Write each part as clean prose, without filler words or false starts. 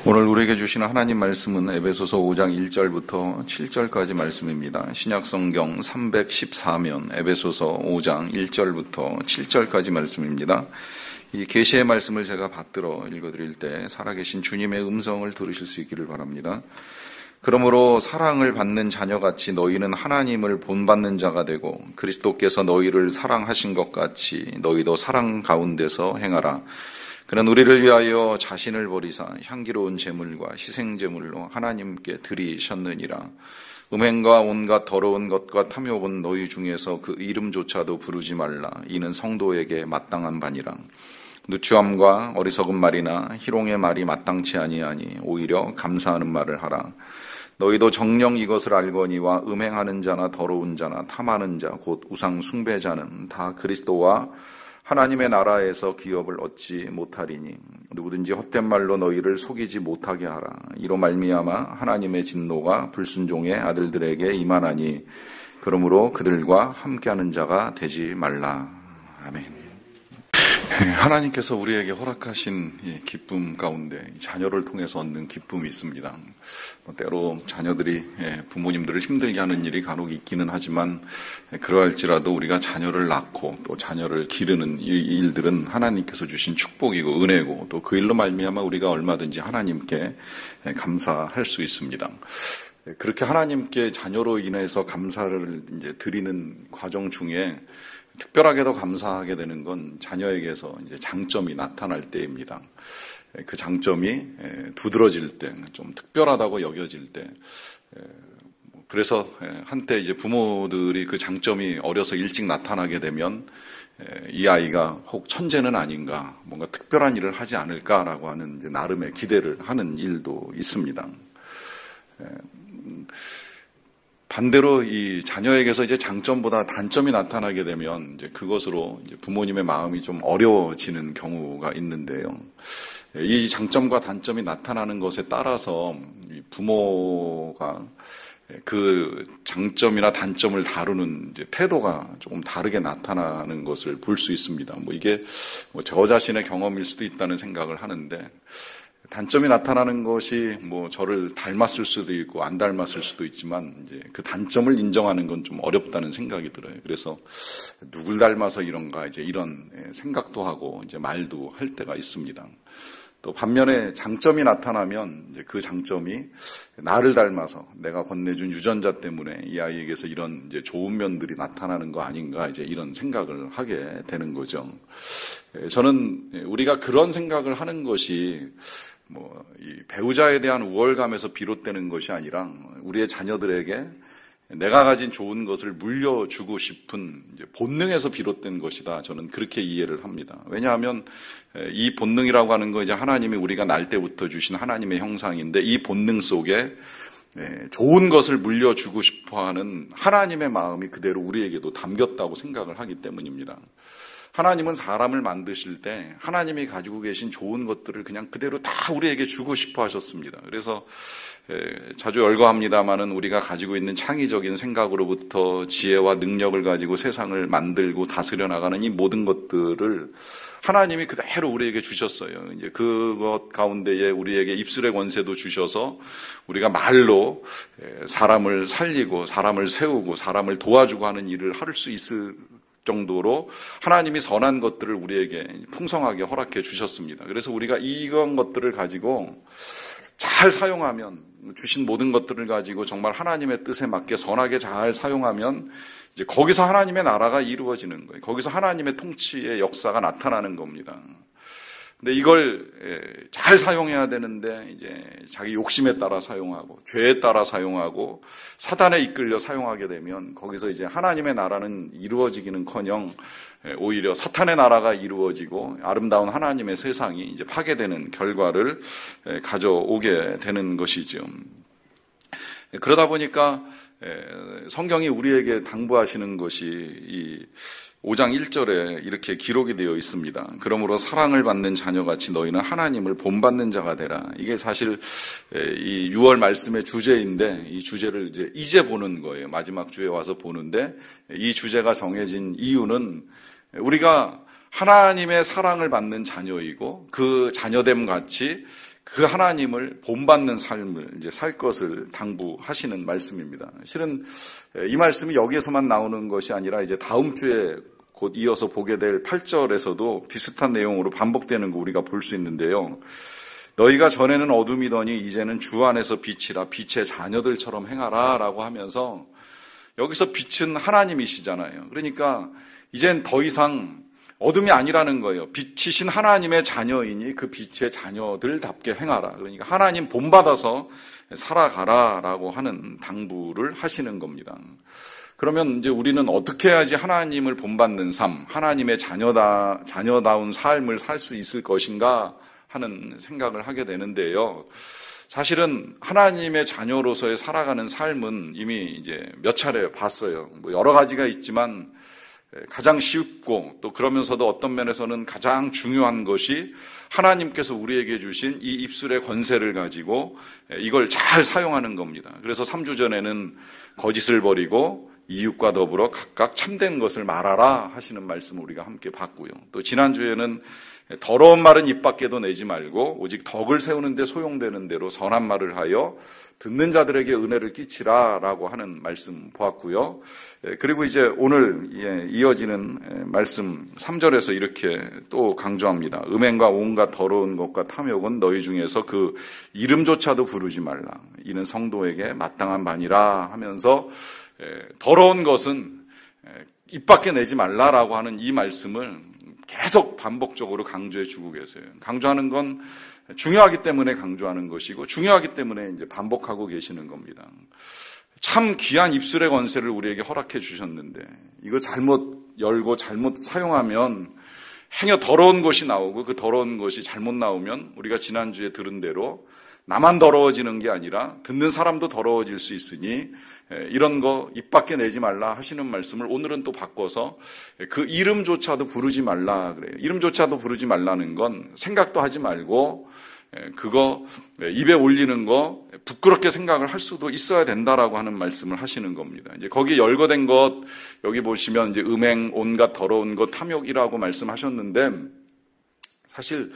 오늘 우리에게 주시는 하나님 말씀은 에베소서 5장 1절부터 7절까지 말씀입니다. 신약성경 314면 에베소서 5장 1절부터 7절까지 말씀입니다. 이 계시의 말씀을 제가 받들어 읽어드릴 때 살아계신 주님의 음성을 들으실 수 있기를 바랍니다. 그러므로 사랑을 받는 자녀같이 너희는 하나님을 본받는 자가 되고 그리스도께서 너희를 사랑하신 것 같이 너희도 사랑 가운데서 행하라. 그는 우리를 위하여 자신을 버리사 향기로운 제물과 희생제물로 하나님께 드리셨느니라. 음행과 온갖 더러운 것과 탐욕은 너희 중에서 그 이름조차도 부르지 말라. 이는 성도에게 마땅한 바니라. 누추함과 어리석은 말이나 희롱의 말이 마땅치 아니하니 오히려 감사하는 말을 하라. 너희도 정녕 이것을 알거니와 음행하는 자나 더러운 자나 탐하는 자 곧 우상 숭배자는 다 그리스도와 하나님의 나라에서 기업을 얻지 못하리니 누구든지 헛된 말로 너희를 속이지 못하게 하라. 이로 말미암아 하나님의 진노가 불순종의 아들들에게 임하나니 그러므로 그들과 함께하는 자가 되지 말라. 아멘. 하나님께서 우리에게 허락하신 기쁨 가운데 자녀를 통해서 얻는 기쁨이 있습니다. 때로 자녀들이 부모님들을 힘들게 하는 일이 간혹 있기는 하지만 그러할지라도 우리가 자녀를 낳고 또 자녀를 기르는 일들은 하나님께서 주신 축복이고 은혜고 또 그 일로 말미암아 우리가 얼마든지 하나님께 감사할 수 있습니다. 그렇게 하나님께 자녀로 인해서 감사를 이제 드리는 과정 중에 특별하게도 감사하게 되는 건 자녀에게서 이제 장점이 나타날 때입니다. 그 장점이 두드러질 때, 좀 특별하다고 여겨질 때, 그래서 한때 이제 부모들이 그 장점이 어려서 일찍 나타나게 되면 이 아이가 혹 천재는 아닌가, 뭔가 특별한 일을 하지 않을까라고 하는 이제 나름의 기대를 하는 일도 있습니다. 반대로 이 자녀에게서 이제 장점보다 단점이 나타나게 되면 이제 그것으로 이제 부모님의 마음이 좀 어려워지는 경우가 있는데요. 이 장점과 단점이 나타나는 것에 따라서 부모가 그 장점이나 단점을 다루는 이제 태도가 조금 다르게 나타나는 것을 볼 수 있습니다. 이게 저 자신의 경험일 수도 있다는 생각을 하는데, 단점이 나타나는 것이 저를 닮았을 수도 있고 안 닮았을 수도 있지만 이제 그 단점을 인정하는 건 좀 어렵다는 생각이 들어요. 그래서 누굴 닮아서 이런가 이제 이런 생각도 하고 이제 말도 할 때가 있습니다. 또 반면에 장점이 나타나면 이제 그 장점이 나를 닮아서 내가 건네준 유전자 때문에 이 아이에게서 이런 이제 좋은 면들이 나타나는 거 아닌가 이제 이런 생각을 하게 되는 거죠. 저는 우리가 그런 생각을 하는 것이 이 배우자에 대한 우월감에서 비롯되는 것이 아니라 우리의 자녀들에게 내가 가진 좋은 것을 물려주고 싶은 이제 본능에서 비롯된 것이다. 저는 그렇게 이해를 합니다. 왜냐하면 이 본능이라고 하는 거 이제 하나님이 우리가 날 때부터 주신 하나님의 형상인데 이 본능 속에 좋은 것을 물려주고 싶어하는 하나님의 마음이 그대로 우리에게도 담겼다고 생각을 하기 때문입니다. 하나님은 사람을 만드실 때 하나님이 가지고 계신 좋은 것들을 그냥 그대로 다 우리에게 주고 싶어 하셨습니다. 그래서 자주 열거합니다마는 우리가 가지고 있는 창의적인 생각으로부터 지혜와 능력을 가지고 세상을 만들고 다스려 나가는 이 모든 것들을 하나님이 그대로 우리에게 주셨어요. 이제 그것 가운데에 우리에게 입술의 권세도 주셔서 우리가 말로 사람을 살리고 사람을 세우고 사람을 도와주고 하는 일을 할 수 있을 정도로 하나님이 선한 것들을 우리에게 풍성하게 허락해 주셨습니다. 그래서 우리가 이런 것들을 가지고 잘 사용하면, 주신 모든 것들을 가지고 정말 하나님의 뜻에 맞게 선하게 잘 사용하면 이제 거기서 하나님의 나라가 이루어지는 거예요. 거기서 하나님의 통치의 역사가 나타나는 겁니다. 근데 이걸 잘 사용해야 되는데 이제 자기 욕심에 따라 사용하고 죄에 따라 사용하고 사단에 이끌려 사용하게 되면 거기서 이제 하나님의 나라는 이루어지기는커녕 오히려 사탄의 나라가 이루어지고 아름다운 하나님의 세상이 이제 파괴되는 결과를 가져오게 되는 것이죠. 그러다 보니까 성경이 우리에게 당부하시는 것이 이 5장 1절에 이렇게 기록이 되어 있습니다. 그러므로 사랑을 받는 자녀같이 너희는 하나님을 본받는 자가 되라. 이게 사실 이 6월 말씀의 주제인데 이 주제를 이제 보는 거예요. 마지막 주에 와서 보는데 이 주제가 정해진 이유는 우리가 하나님의 사랑을 받는 자녀이고 그 자녀됨 같이 그 하나님을 본받는 삶을 이제 살 것을 당부하시는 말씀입니다. 실은 이 말씀이 여기에서만 나오는 것이 아니라 이제 다음 주에 곧 이어서 보게 될 8절에서도 비슷한 내용으로 반복되는 거 우리가 볼 수 있는데요. 너희가 전에는 어둠이더니 이제는 주 안에서 빛이라 빛의 자녀들처럼 행하라 라고 하면서 여기서 빛은 하나님이시잖아요. 그러니까 이젠 더 이상 어둠이 아니라는 거예요. 빛이신 하나님의 자녀이니 그 빛의 자녀들답게 행하라. 그러니까 하나님 본받아서 살아가라라고 하는 당부를 하시는 겁니다. 그러면 이제 우리는 어떻게 해야지 하나님을 본받는 삶, 하나님의 자녀다운 삶을 살 수 있을 것인가 하는 생각을 하게 되는데요. 사실은 하나님의 자녀로서의 살아가는 삶은 이미 이제 몇 차례 봤어요. 여러 가지가 있지만 가장 쉽고 또 그러면서도 어떤 면에서는 가장 중요한 것이 하나님께서 우리에게 주신 이 입술의 권세를 가지고 이걸 잘 사용하는 겁니다. 그래서 3주 전에는 거짓을 버리고 이웃과 더불어 각각 참된 것을 말하라 하시는 말씀을 우리가 함께 봤고요. 또 지난주에는 더러운 말은 입 밖에도 내지 말고 오직 덕을 세우는 데 소용되는 대로 선한 말을 하여 듣는 자들에게 은혜를 끼치라라고 하는 말씀 보았고요. 그리고 이제 오늘 이어지는 말씀 3절에서 이렇게 또 강조합니다. 음행과 온갖 더러운 것과 탐욕은 너희 중에서 그 이름조차도 부르지 말라. 이는 성도에게 마땅한 반이라 하면서 더러운 것은 입 밖에 내지 말라라고 하는 이 말씀을 계속 반복적으로 강조해 주고 계세요. 강조하는 건 중요하기 때문에 강조하는 것이고 중요하기 때문에 이제 반복하고 계시는 겁니다. 참 귀한 입술의 권세를 우리에게 허락해 주셨는데 이거 잘못 열고 잘못 사용하면 행여 더러운 것이 나오고 그 더러운 것이 잘못 나오면 우리가 지난주에 들은 대로 나만 더러워지는 게 아니라 듣는 사람도 더러워질 수 있으니 이런 거 입 밖에 내지 말라 하시는 말씀을 오늘은 또 바꿔서 그 이름조차도 부르지 말라 그래요. 이름조차도 부르지 말라는 건 생각도 하지 말고 그거 입에 올리는 거 부끄럽게 생각을 할 수도 있어야 된다라고 하는 말씀을 하시는 겁니다. 이제 거기 열거된 것 여기 보시면 이제 음행, 온갖 더러운 것, 탐욕이라고 말씀하셨는데 사실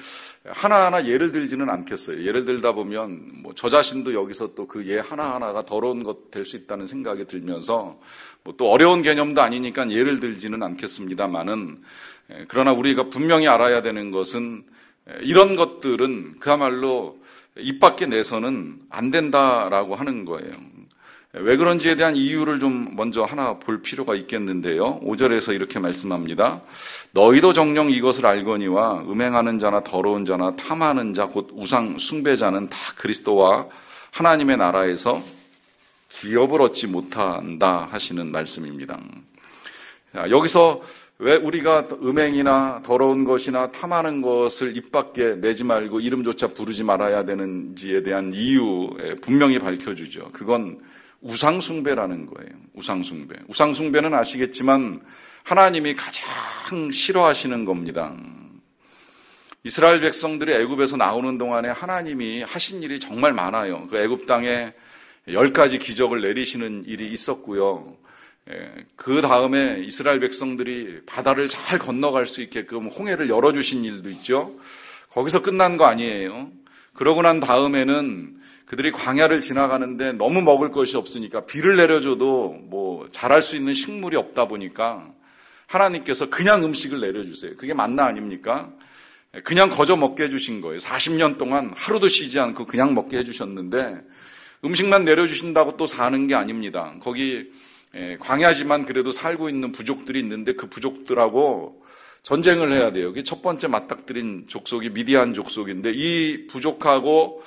하나하나 예를 들지는 않겠어요. 예를 들다 보면 저 자신도 여기서 또 그 예 하나하나가 더러운 것 될 수 있다는 생각이 들면서 또 어려운 개념도 아니니까 예를 들지는 않겠습니다만은 그러나 우리가 분명히 알아야 되는 것은 이런 것들은 그야말로 입 밖에 내서는 안 된다라고 하는 거예요. 왜 그런지에 대한 이유를 좀 먼저 하나 볼 필요가 있겠는데요. 5절에서 이렇게 말씀합니다. 너희도 정녕 이것을 알거니와 음행하는 자나 더러운 자나 탐하는 자 곧 우상 숭배자는 다 그리스도와 하나님의 나라에서 기업을 얻지 못한다 하시는 말씀입니다. 여기서 왜 우리가 음행이나 더러운 것이나 탐하는 것을 입 밖에 내지 말고 이름조차 부르지 말아야 되는지에 대한 이유 분명히 밝혀주죠. 그건 우상숭배라는 거예요. 우상숭배. 우상숭배는 아시겠지만 하나님이 가장 싫어하시는 겁니다. 이스라엘 백성들이 애굽에서 나오는 동안에 하나님이 하신 일이 정말 많아요. 그 애굽 땅에 10가지 기적을 내리시는 일이 있었고요. 그 다음에 이스라엘 백성들이 바다를 잘 건너갈 수 있게끔 홍해를 열어주신 일도 있죠. 거기서 끝난 거 아니에요. 그러고 난 다음에는 그들이 광야를 지나가는데 너무 먹을 것이 없으니까 비를 내려줘도 자랄 수 있는 식물이 없다 보니까 하나님께서 그냥 음식을 내려주세요. 그게 만나 아닙니까? 그냥 거저 먹게 해주신 거예요. 40년 동안 하루도 쉬지 않고 그냥 먹게 해주셨는데 음식만 내려주신다고 또 사는 게 아닙니다. 거기 광야지만 그래도 살고 있는 부족들이 있는데 그 부족들하고 전쟁을 해야 돼요. 그게 첫 번째 맞닥뜨린 족속이 미디안 족속인데 이 부족하고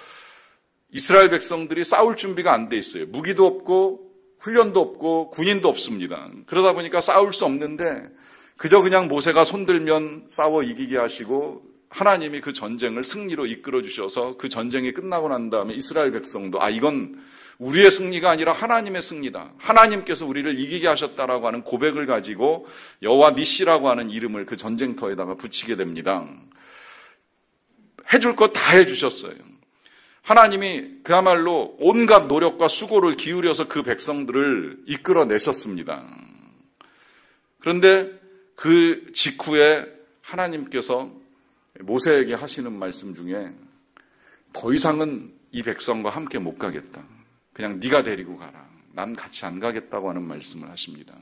이스라엘 백성들이 싸울 준비가 안 돼 있어요. 무기도 없고 훈련도 없고 군인도 없습니다. 그러다 보니까 싸울 수 없는데 그저 그냥 모세가 손들면 싸워 이기게 하시고 하나님이 그 전쟁을 승리로 이끌어 주셔서 그 전쟁이 끝나고 난 다음에 이스라엘 백성도 이건 우리의 승리가 아니라 하나님의 승리다. 하나님께서 우리를 이기게 하셨다라고 하는 고백을 가지고 여호와 니시라고 하는 이름을 그 전쟁터에다가 붙이게 됩니다. 해줄 것 다 해주셨어요. 하나님이 그야말로 온갖 노력과 수고를 기울여서 그 백성들을 이끌어내셨습니다. 그런데 그 직후에 하나님께서 모세에게 하시는 말씀 중에 더 이상은 이 백성과 함께 못 가겠다. 그냥 네가 데리고 가라. 난 같이 안 가겠다고 하는 말씀을 하십니다.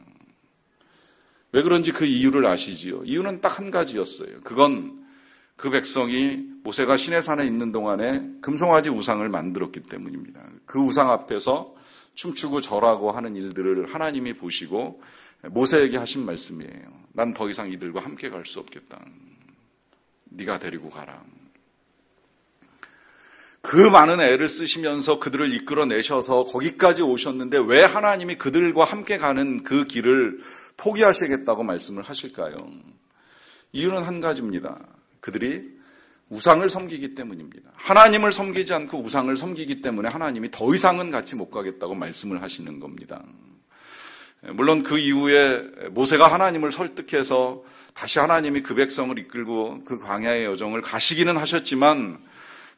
왜 그런지 그 이유를 아시지요? 이유는 딱 한 가지였어요. 그건 그 백성이 모세가 시내산에 있는 동안에 금송아지 우상을 만들었기 때문입니다. 그 우상 앞에서 춤추고 절하고 하는 일들을 하나님이 보시고 모세에게 하신 말씀이에요. 난 더 이상 이들과 함께 갈 수 없겠다. 네가 데리고 가라. 그 많은 애를 쓰시면서 그들을 이끌어내셔서 거기까지 오셨는데 왜 하나님이 그들과 함께 가는 그 길을 포기하시겠다고 말씀을 하실까요? 이유는 한 가지입니다. 그들이 우상을 섬기기 때문입니다. 하나님을 섬기지 않고 우상을 섬기기 때문에 하나님이 더 이상은 같이 못 가겠다고 말씀을 하시는 겁니다. 물론 그 이후에 모세가 하나님을 설득해서 다시 하나님이 그 백성을 이끌고 그 광야의 여정을 가시기는 하셨지만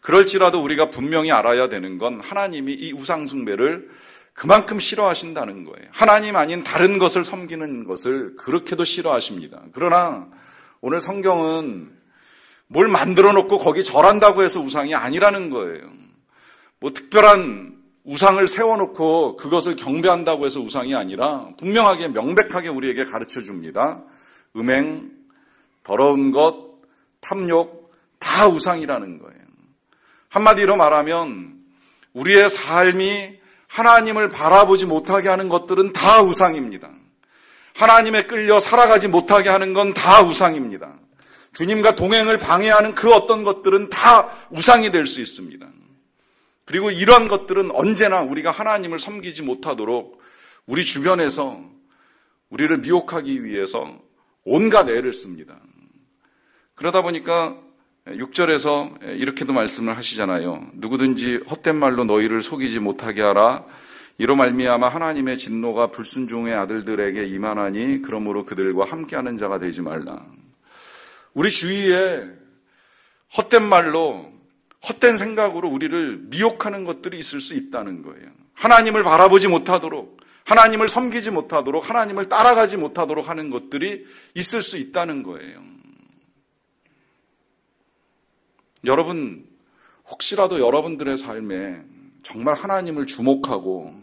그럴지라도 우리가 분명히 알아야 되는 건 하나님이 이 우상 숭배를 그만큼 싫어하신다는 거예요. 하나님 아닌 다른 것을 섬기는 것을 그렇게도 싫어하십니다. 그러나 오늘 성경은 뭘 만들어 놓고 거기 절한다고 해서 우상이 아니라는 거예요. 뭐 특별한 우상을 세워놓고 그것을 경배한다고 해서 우상이 아니라 분명하게 명백하게 우리에게 가르쳐 줍니다. 음행, 더러운 것, 탐욕 다 우상이라는 거예요. 한마디로 말하면 우리의 삶이 하나님을 바라보지 못하게 하는 것들은 다 우상입니다. 하나님에 끌려 살아가지 못하게 하는 건 다 우상입니다. 주님과 동행을 방해하는 그 어떤 것들은 다 우상이 될 수 있습니다. 그리고 이러한 것들은 언제나 우리가 하나님을 섬기지 못하도록 우리 주변에서 우리를 미혹하기 위해서 온갖 애를 씁니다. 그러다 보니까 6절에서 이렇게도 말씀을 하시잖아요. 누구든지 헛된 말로 너희를 속이지 못하게 하라. 이로 말미암아 하나님의 진노가 불순종의 아들들에게 임하나니 그러므로 그들과 함께하는 자가 되지 말라. 우리 주위에 헛된 말로 헛된 생각으로 우리를 미혹하는 것들이 있을 수 있다는 거예요. 하나님을 바라보지 못하도록, 하나님을 섬기지 못하도록, 하나님을 따라가지 못하도록 하는 것들이 있을 수 있다는 거예요. 여러분, 혹시라도 여러분들의 삶에 정말 하나님을 주목하고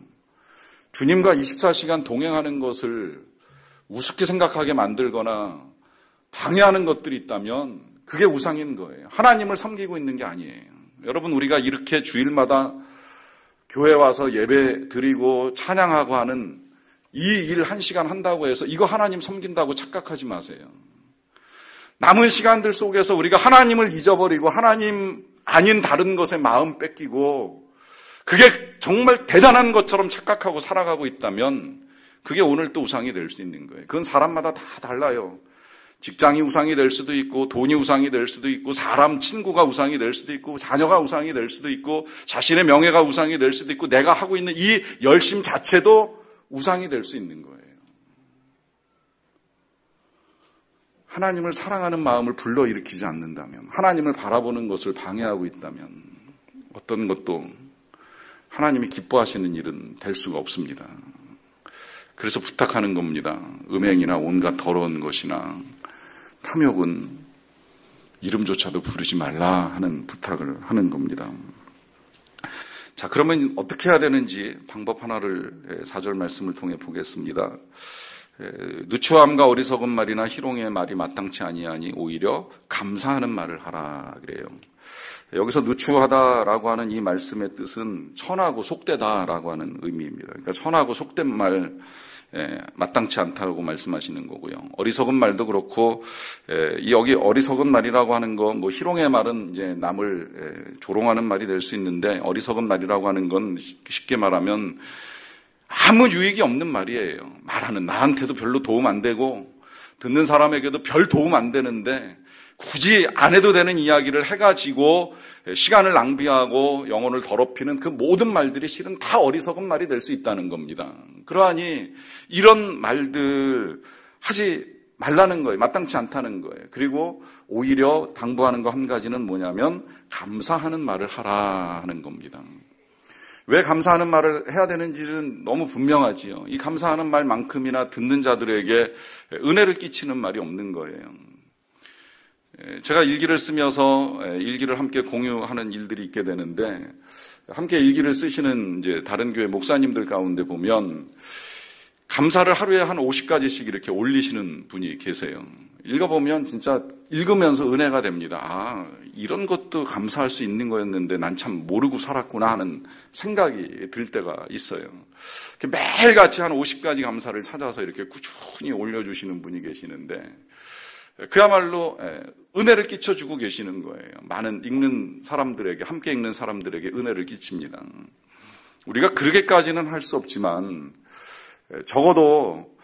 주님과 24시간 동행하는 것을 우습게 생각하게 만들거나 방해하는 것들이 있다면 그게 우상인 거예요. 하나님을 섬기고 있는 게 아니에요. 여러분, 우리가 이렇게 주일마다 교회 와서 예배 드리고 찬양하고 하는 이 일 1시간 한다고 해서 이거 하나님 섬긴다고 착각하지 마세요. 남은 시간들 속에서 우리가 하나님을 잊어버리고 하나님 아닌 다른 것에 마음 뺏기고 그게 정말 대단한 것처럼 착각하고 살아가고 있다면 그게 오늘 또 우상이 될 수 있는 거예요. 그건 사람마다 다 달라요. 직장이 우상이 될 수도 있고 돈이 우상이 될 수도 있고 사람 친구가 우상이 될 수도 있고 자녀가 우상이 될 수도 있고 자신의 명예가 우상이 될 수도 있고 내가 하고 있는 이 열심 자체도 우상이 될 수 있는 거예요. 하나님을 사랑하는 마음을 불러일으키지 않는다면, 하나님을 바라보는 것을 방해하고 있다면 어떤 것도 하나님이 기뻐하시는 일은 될 수가 없습니다. 그래서 부탁하는 겁니다. 음행이나 온갖 더러운 것이나 탐욕은 이름조차도 부르지 말라 하는 부탁을 하는 겁니다. 자, 그러면 어떻게 해야 되는지 방법 하나를 4절 말씀을 통해 보겠습니다. 누추함과 어리석은 말이나 희롱의 말이 마땅치 아니하니 오히려 감사하는 말을 하라 그래요. 여기서 누추하다라고 하는 이 말씀의 뜻은 천하고 속되다라고 하는 의미입니다. 그러니까 천하고 속된 말 마땅치 않다고 말씀하시는 거고요. 어리석은 말도 그렇고 여기 어리석은 말이라고 하는 거 뭐 희롱의 말은 이제 남을 조롱하는 말이 될 수 있는데 어리석은 말이라고 하는 건 쉽게 말하면 아무 유익이 없는 말이에요. 말하는 나한테도 별로 도움 안 되고 듣는 사람에게도 별 도움 안 되는데 굳이 안 해도 되는 이야기를 해가지고 시간을 낭비하고 영혼을 더럽히는 그 모든 말들이 실은 다 어리석은 말이 될 수 있다는 겁니다. 그러하니 이런 말들 하지 말라는 거예요. 마땅치 않다는 거예요. 그리고 오히려 당부하는 거 한 가지는 뭐냐면 감사하는 말을 하라 하는 겁니다. 왜 감사하는 말을 해야 되는지는 너무 분명하지요. 이 감사하는 말만큼이나 듣는 자들에게 은혜를 끼치는 말이 없는 거예요. 제가 일기를 쓰면서 일기를 함께 공유하는 일들이 있게 되는데, 함께 일기를 쓰시는 이제 다른 교회 목사님들 가운데 보면 감사를 하루에 한 50가지씩 이렇게 올리시는 분이 계세요. 읽어보면 진짜 읽으면서 은혜가 됩니다. 아, 이런 것도 감사할 수 있는 거였는데 난 참 모르고 살았구나 하는 생각이 들 때가 있어요. 매일같이 한 50가지 감사를 찾아서 이렇게 꾸준히 올려주시는 분이 계시는데, 그야말로 은혜를 끼쳐주고 계시는 거예요. 많은 읽는 사람들에게, 함께 읽는 사람들에게 은혜를 끼칩니다. 우리가 그렇게까지는 할 수 없지만 적어도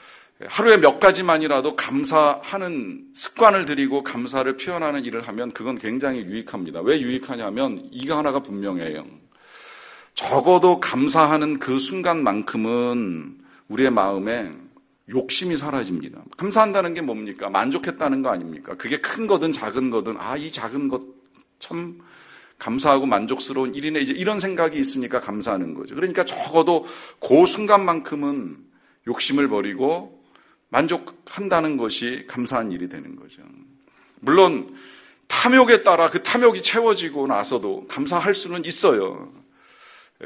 하루에 몇 가지만이라도 감사하는 습관을 들이고 감사를 표현하는 일을 하면 그건 굉장히 유익합니다. 왜 유익하냐면 이거 하나가 분명해요. 적어도 감사하는 그 순간만큼은 우리의 마음에 욕심이 사라집니다. 감사한다는 게 뭡니까? 만족했다는 거 아닙니까? 그게 큰 거든 작은 거든, 아, 이 작은 것 참 감사하고 만족스러운 일이네, 이제 이런 생각이 있으니까 감사하는 거죠. 그러니까 적어도 그 순간만큼은 욕심을 버리고 만족한다는 것이 감사한 일이 되는 거죠. 물론 탐욕에 따라 그 탐욕이 채워지고 나서도 감사할 수는 있어요.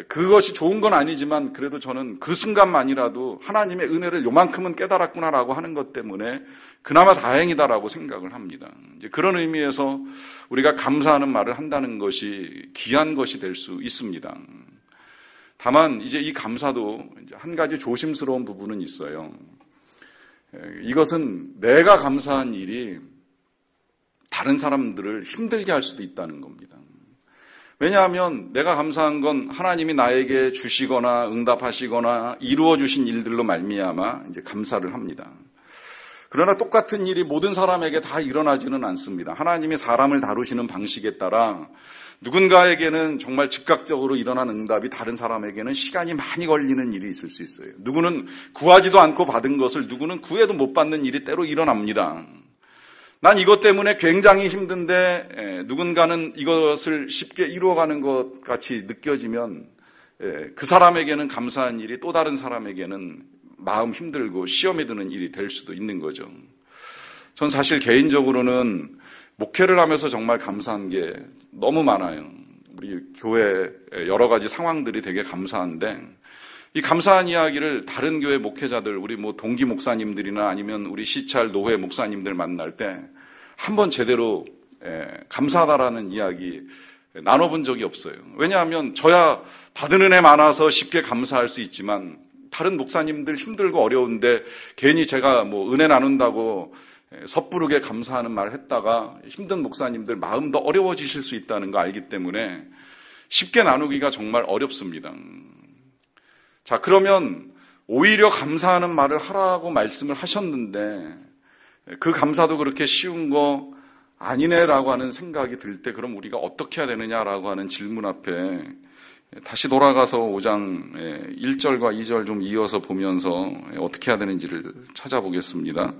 그것이 좋은 건 아니지만 그래도 저는 그 순간만이라도 하나님의 은혜를 요만큼은 깨달았구나라고 하는 것 때문에 그나마 다행이다라고 생각을 합니다. 이제 그런 의미에서 우리가 감사하는 말을 한다는 것이 귀한 것이 될 수 있습니다. 다만 이제 이 감사도 한 가지 조심스러운 부분은 있어요. 이것은 내가 감사한 일이 다른 사람들을 힘들게 할 수도 있다는 겁니다. 왜냐하면 내가 감사한 건 하나님이 나에게 주시거나 응답하시거나 이루어 주신 일들로 말미암아 이제 감사를 합니다. 그러나 똑같은 일이 모든 사람에게 다 일어나지는 않습니다. 하나님이 사람을 다루시는 방식에 따라 누군가에게는 정말 즉각적으로 일어난 응답이 다른 사람에게는 시간이 많이 걸리는 일이 있을 수 있어요. 누구는 구하지도 않고 받은 것을 누구는 구해도 못 받는 일이 때로 일어납니다. 난 이것 때문에 굉장히 힘든데 누군가는 이것을 쉽게 이루어가는 것 같이 느껴지면 그 사람에게는 감사한 일이 또 다른 사람에게는 마음 힘들고 시험에 드는 일이 될 수도 있는 거죠. 전 사실 개인적으로는 목회를 하면서 정말 감사한 게 너무 많아요. 우리 교회 여러 가지 상황들이 되게 감사한데 이 감사한 이야기를 다른 교회 목회자들, 우리 뭐 동기 목사님들이나 아니면 우리 시찰 노회 목사님들 만날 때 한 번 제대로 감사하다라는 이야기 나눠본 적이 없어요. 왜냐하면 저야 받은 은혜 많아서 쉽게 감사할 수 있지만 다른 목사님들 힘들고 어려운데 괜히 제가 뭐 은혜 나눈다고 섣부르게 감사하는 말을 했다가 힘든 목사님들 마음 더 어려워지실 수 있다는 거 알기 때문에 쉽게 나누기가 정말 어렵습니다. 자, 그러면 오히려 감사하는 말을 하라고 말씀을 하셨는데 그 감사도 그렇게 쉬운 거 아니네라고 하는 생각이 들 때 그럼 우리가 어떻게 해야 되느냐라고 하는 질문 앞에 다시 돌아가서 5장 1절과 2절 좀 이어서 보면서 어떻게 해야 되는지를 찾아보겠습니다.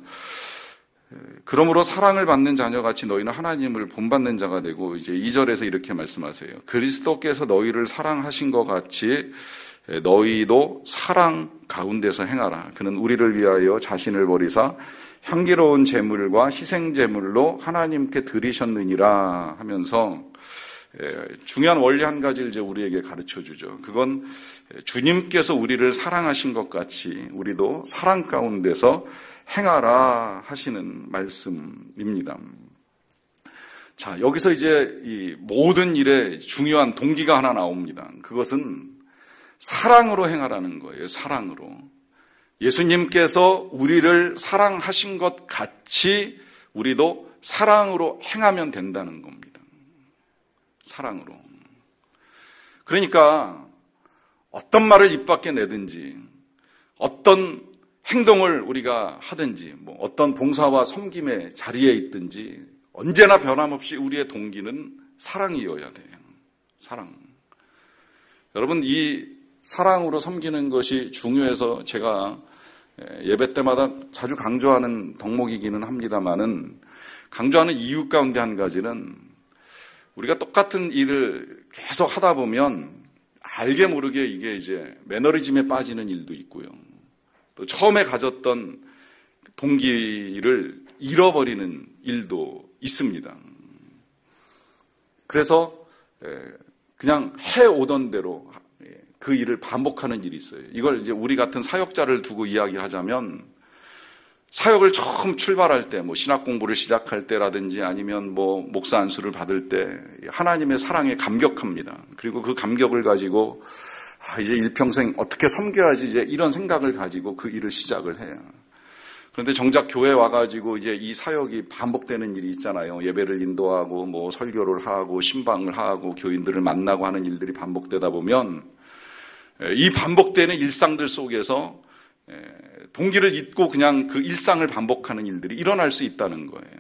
그러므로 사랑을 받는 자녀같이 너희는 하나님을 본받는 자가 되고, 이제 2절에서 이렇게 말씀하세요. 그리스도께서 너희를 사랑하신 것 같이 너희도 사랑 가운데서 행하라. 그는 우리를 위하여 자신을 버리사 향기로운 제물과 희생 제물로 하나님께 드리셨느니라 하면서 중요한 원리 한 가지를 이제 우리에게 가르쳐 주죠. 그건 주님께서 우리를 사랑하신 것 같이 우리도 사랑 가운데서 행하라 하시는 말씀입니다. 자, 여기서 이제 이 모든 일에 중요한 동기가 하나 나옵니다. 그것은 사랑으로 행하라는 거예요. 사랑으로. 예수님께서 우리를 사랑하신 것 같이 우리도 사랑으로 행하면 된다는 겁니다. 사랑으로. 그러니까 어떤 말을 입 밖에 내든지 어떤 행동을 우리가 하든지 뭐 어떤 봉사와 섬김의 자리에 있든지 언제나 변함없이 우리의 동기는 사랑이어야 돼요. 사랑. 여러분, 이 사랑으로 섬기는 것이 중요해서 제가 예배 때마다 자주 강조하는 덕목이기는 합니다만은, 강조하는 이유 가운데 한 가지는 우리가 똑같은 일을 계속 하다 보면 알게 모르게 이게 이제 매너리즘에 빠지는 일도 있고요. 또 처음에 가졌던 동기를 잃어버리는 일도 있습니다. 그래서 그냥 해오던 대로 그 일을 반복하는 일이 있어요. 이걸 이제 우리 같은 사역자를 두고 이야기하자면, 사역을 처음 출발할 때, 신학 공부를 시작할 때라든지 아니면 목사 안수를 받을 때 하나님의 사랑에 감격합니다. 그리고 그 감격을 가지고 이제 일평생 어떻게 섬겨야지 이제 이런 생각을 가지고 그 일을 시작을 해요. 그런데 정작 교회에 와가지고 이제 이 사역이 반복되는 일이 있잖아요. 예배를 인도하고 설교를 하고 신방을 하고 교인들을 만나고 하는 일들이 반복되다 보면 이 반복되는 일상들 속에서 동기를 잊고 그냥 그 일상을 반복하는 일들이 일어날 수 있다는 거예요.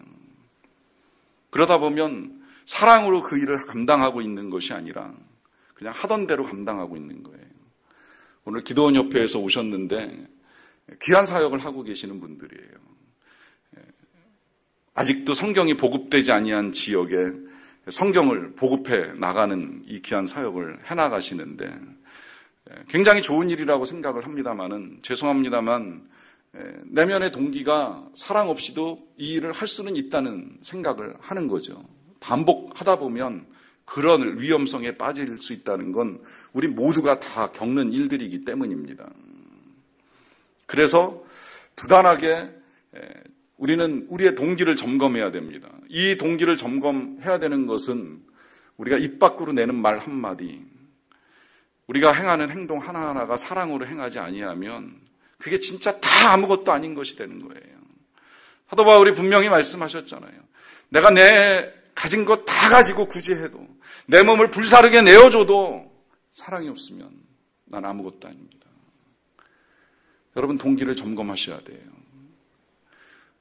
그러다 보면 사랑으로 그 일을 감당하고 있는 것이 아니라 그냥 하던 대로 감당하고 있는 거예요. 오늘 기도원 협회에서 오셨는데 귀한 사역을 하고 계시는 분들이에요. 아직도 성경이 보급되지 아니한 지역에 성경을 보급해 나가는 이 귀한 사역을 해나가시는데 굉장히 좋은 일이라고 생각을 합니다만은, 죄송합니다만 내면의 동기가 사랑 없이도 이 일을 할 수는 있다는 생각을 하는 거죠. 반복하다 보면 그런 위험성에 빠질 수 있다는 건 우리 모두가 다 겪는 일들이기 때문입니다. 그래서 부단하게 우리는 우리의 동기를 점검해야 됩니다. 이 동기를 점검해야 되는 것은 우리가 입 밖으로 내는 말 한마디, 우리가 행하는 행동 하나하나가 사랑으로 행하지 아니하면 그게 진짜 다 아무것도 아닌 것이 되는 거예요. 사도 바울이 분명히 말씀하셨잖아요. 내가 내 가진 것 다 가지고 구제해도, 내 몸을 불사르게 내어줘도 사랑이 없으면 난 아무것도 아닙니다. 여러분, 동기를 점검하셔야 돼요.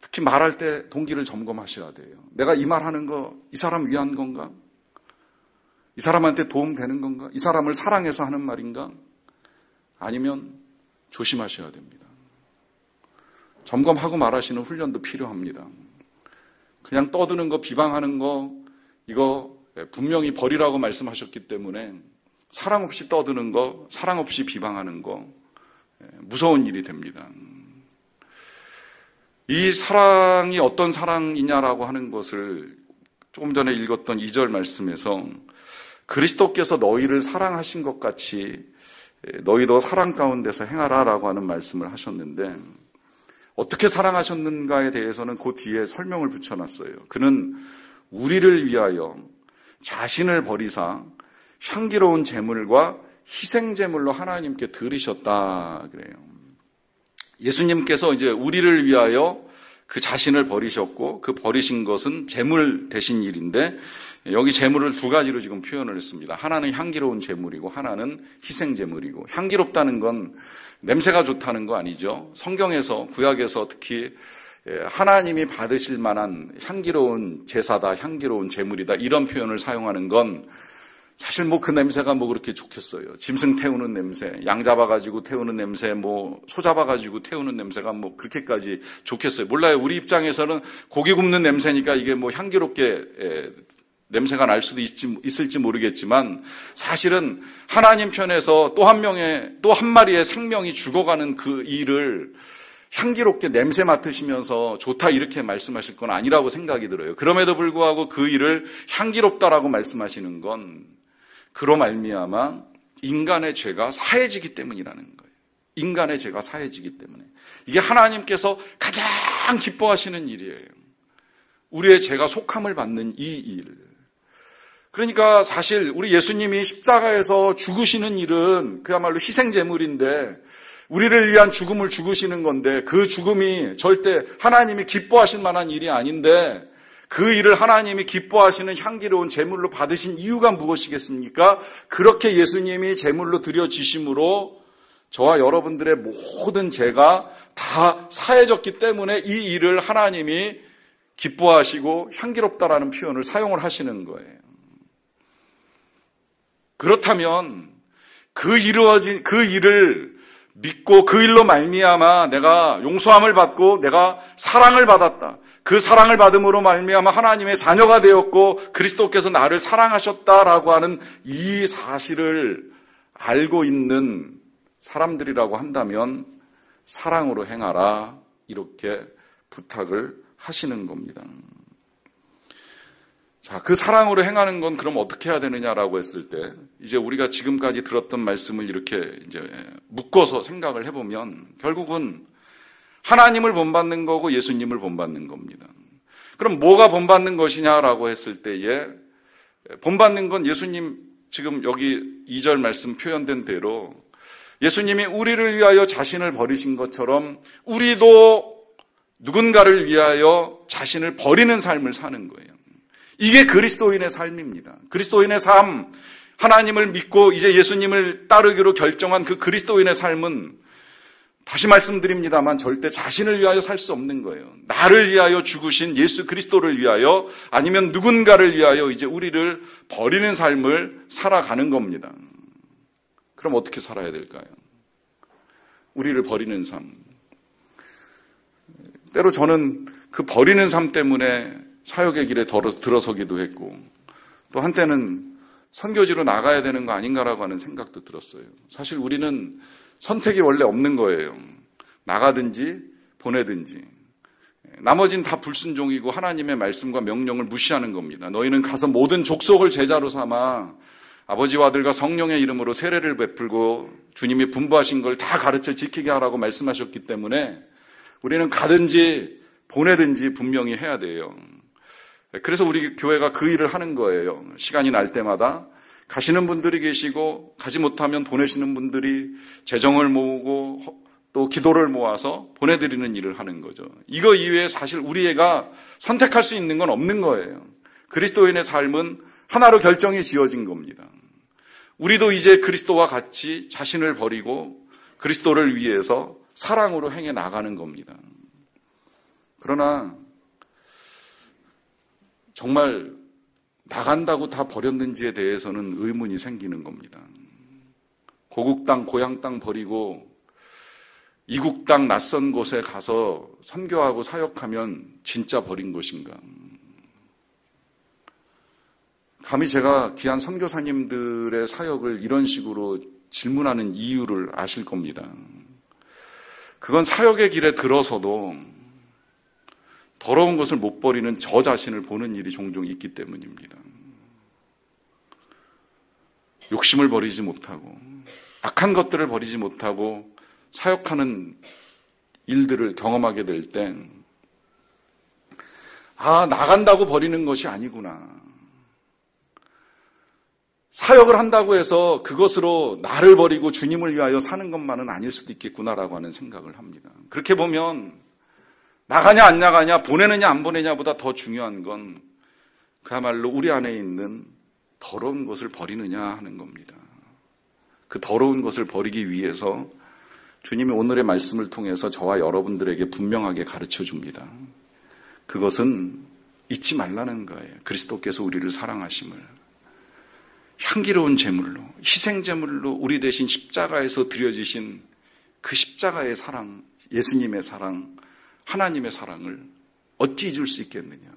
특히 말할 때 동기를 점검하셔야 돼요. 내가 이 말하는 거 이 사람 위한 건가? 이 사람한테 도움되는 건가? 이 사람을 사랑해서 하는 말인가? 아니면 조심하셔야 됩니다. 점검하고 말하시는 훈련도 필요합니다. 그냥 떠드는 거, 비방하는 거, 이거 분명히 버리라고 말씀하셨기 때문에 사랑 없이 떠드는 거, 사랑 없이 비방하는 거 무서운 일이 됩니다. 이 사랑이 어떤 사랑이냐라고 하는 것을 조금 전에 읽었던 2절 말씀에서 그리스도께서 너희를 사랑하신 것 같이 너희도 사랑 가운데서 행하라라고 하는 말씀을 하셨는데, 어떻게 사랑하셨는가에 대해서는 그 뒤에 설명을 붙여놨어요. 그는 우리를 위하여 자신을 버리사 향기로운 제물과 희생제물로 하나님께 드리셨다 그래요. 예수님께서 이제 우리를 위하여 그 자신을 버리셨고, 그 버리신 것은 제물 되신 일인데, 여기 제물을 두 가지로 지금 표현을 했습니다. 하나는 향기로운 제물이고 하나는 희생제물이고, 향기롭다는 건 냄새가 좋다는 거 아니죠. 성경에서, 구약에서 특히 하나님이 받으실 만한 향기로운 제사다, 향기로운 제물이다, 이런 표현을 사용하는 건 사실 그 냄새가 그렇게 좋겠어요. 짐승 태우는 냄새, 양 잡아가지고 태우는 냄새, 소 잡아가지고 태우는 냄새가 그렇게까지 좋겠어요. 몰라요. 우리 입장에서는 고기 굽는 냄새니까 이게 향기롭게 냄새가 날 수도 있을지 모르겠지만, 사실은 하나님 편에서 또 한 마리의 생명이 죽어가는 그 일을 향기롭게 냄새 맡으시면서 좋다 이렇게 말씀하실 건 아니라고 생각이 들어요. 그럼에도 불구하고 그 일을 향기롭다라고 말씀하시는 건 그로 말미암아 인간의 죄가 사해지기 때문이라는 거예요. 인간의 죄가 사해지기 때문에. 이게 하나님께서 가장 기뻐하시는 일이에요. 우리의 죄가 속함을 받는 이 일. 그러니까 사실 우리 예수님이 십자가에서 죽으시는 일은 그야말로 희생제물인데, 우리를 위한 죽음을 죽으시는 건데, 그 죽음이 절대 하나님이 기뻐하실 만한 일이 아닌데, 그 일을 하나님이 기뻐하시는 향기로운 제물로 받으신 이유가 무엇이겠습니까? 그렇게 예수님이 제물로 드려지심으로 저와 여러분들의 모든 죄가 다 사해졌기 때문에 이 일을 하나님이 기뻐하시고 향기롭다라는 표현을 사용을 하시는 거예요. 그렇다면 그 일을 믿고 그 일로 말미암아 내가 용서함을 받고 내가 사랑을 받았다. 그 사랑을 받음으로 말미암아 하나님의 자녀가 되었고 그리스도께서 나를 사랑하셨다라고 하는 이 사실을 알고 있는 사람들이라고 한다면 사랑으로 행하라, 이렇게 부탁을 하시는 겁니다. 자, 그 사랑으로 행하는 건 그럼 어떻게 해야 되느냐라고 했을 때, 이제 우리가 지금까지 들었던 말씀을 이렇게 이제 묶어서 생각을 해보면, 결국은 하나님을 본받는 거고 예수님을 본받는 겁니다. 그럼 뭐가 본받는 것이냐라고 했을 때에, 본받는 건 예수님, 지금 여기 2절 말씀 표현된 대로, 예수님이 우리를 위하여 자신을 버리신 것처럼, 우리도 누군가를 위하여 자신을 버리는 삶을 사는 거예요. 이게 그리스도인의 삶입니다. 그리스도인의 삶, 하나님을 믿고 이제 예수님을 따르기로 결정한 그 그리스도인의 삶은 다시 말씀드립니다만 절대 자신을 위하여 살 수 없는 거예요. 나를 위하여 죽으신 예수 그리스도를 위하여 아니면 누군가를 위하여 이제 우리를 버리는 삶을 살아가는 겁니다. 그럼 어떻게 살아야 될까요? 우리를 버리는 삶. 때로 저는 그 버리는 삶 때문에 사역의 길에 들어서기도 했고 또 한때는 선교지로 나가야 되는 거 아닌가라고 하는 생각도 들었어요. 사실 우리는 선택이 원래 없는 거예요. 나가든지 보내든지. 나머지는 다 불순종이고 하나님의 말씀과 명령을 무시하는 겁니다. 너희는 가서 모든 족속을 제자로 삼아 아버지와 아들과 성령의 이름으로 세례를 베풀고 주님이 분부하신 걸 다 가르쳐 지키게 하라고 말씀하셨기 때문에 우리는 가든지 보내든지 분명히 해야 돼요. 그래서 우리 교회가 그 일을 하는 거예요. 시간이 날 때마다 가시는 분들이 계시고 가지 못하면 보내시는 분들이 재정을 모으고 또 기도를 모아서 보내드리는 일을 하는 거죠. 이거 이외에 사실 우리가 선택할 수 있는 건 없는 거예요. 그리스도인의 삶은 하나로 결정이 지어진 겁니다. 우리도 이제 그리스도와 같이 자신을 버리고 그리스도를 위해서 사랑으로 행해 나가는 겁니다. 그러나 정말 나간다고 다 버렸는지에 대해서는 의문이 생기는 겁니다. 고국 땅, 고향 땅 버리고 이국 땅 낯선 곳에 가서 선교하고 사역하면 진짜 버린 것인가? 감히 제가 귀한 선교사님들의 사역을 이런 식으로 질문하는 이유를 아실 겁니다. 그건 사역의 길에 들어서도 더러운 것을 못 버리는 저 자신을 보는 일이 종종 있기 때문입니다. 욕심을 버리지 못하고 악한 것들을 버리지 못하고 사역하는 일들을 경험하게 될 땐 나간다고 버리는 것이 아니구나. 사역을 한다고 해서 그것으로 나를 버리고 주님을 위하여 사는 것만은 아닐 수도 있겠구나라고 하는 생각을 합니다. 그렇게 보면 나가냐 안 나가냐 보내느냐 안 보내냐보다 더 중요한 건 그야말로 우리 안에 있는 더러운 것을 버리느냐 하는 겁니다. 그 더러운 것을 버리기 위해서 주님이 오늘의 말씀을 통해서 저와 여러분들에게 분명하게 가르쳐 줍니다. 그것은 잊지 말라는 거예요. 그리스도께서 우리를 사랑하심을. 향기로운 제물로, 희생 제물로 우리 대신 십자가에서 드려지신 그 십자가의 사랑, 예수님의 사랑, 하나님의 사랑을 어찌 잊을 수 있겠느냐.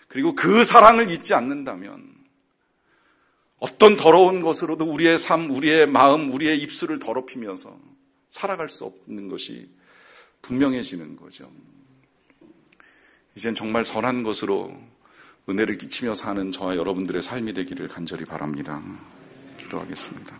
그리고 그 사랑을 잊지 않는다면 어떤 더러운 것으로도 우리의 삶, 우리의 마음, 우리의 입술을 더럽히면서 살아갈 수 없는 것이 분명해지는 거죠. 이젠 정말 선한 것으로 은혜를 끼치며 사는 저와 여러분들의 삶이 되기를 간절히 바랍니다. 기도하겠습니다.